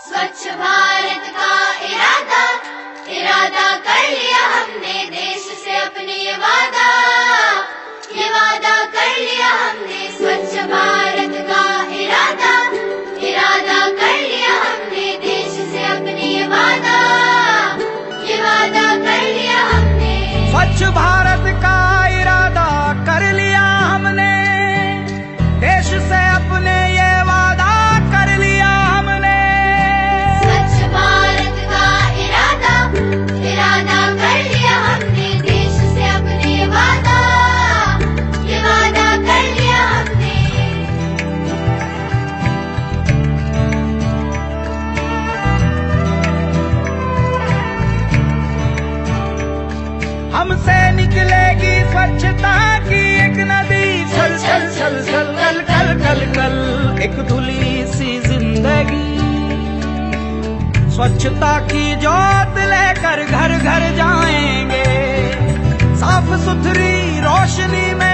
स्वच्छ भारत का इरादा इरादा कर लिया हमने, देश से अपने ये वादा कर लिया हमने। स्वच्छ भारत का इरादा इरादा कर लिया हमने, देश से अपने ये वादा कर लिया हमने। स्वच्छ भारत का इरादा कर लिया हमने, देश से अपने ये वादा कर लिया हमने। स्वच्छ भारत का इरादा इरादा कर लिया हमने, देश से अपने वादा कर लिया हमने। हमसे निकलेगी स्वच्छता की एक नदी, छल छल छल छल कल कल कल कल एक धुली सी जिंदगी। स्वच्छता की जोत लेकर घर घर जाएंगे, साफ सुथरी रोशनी में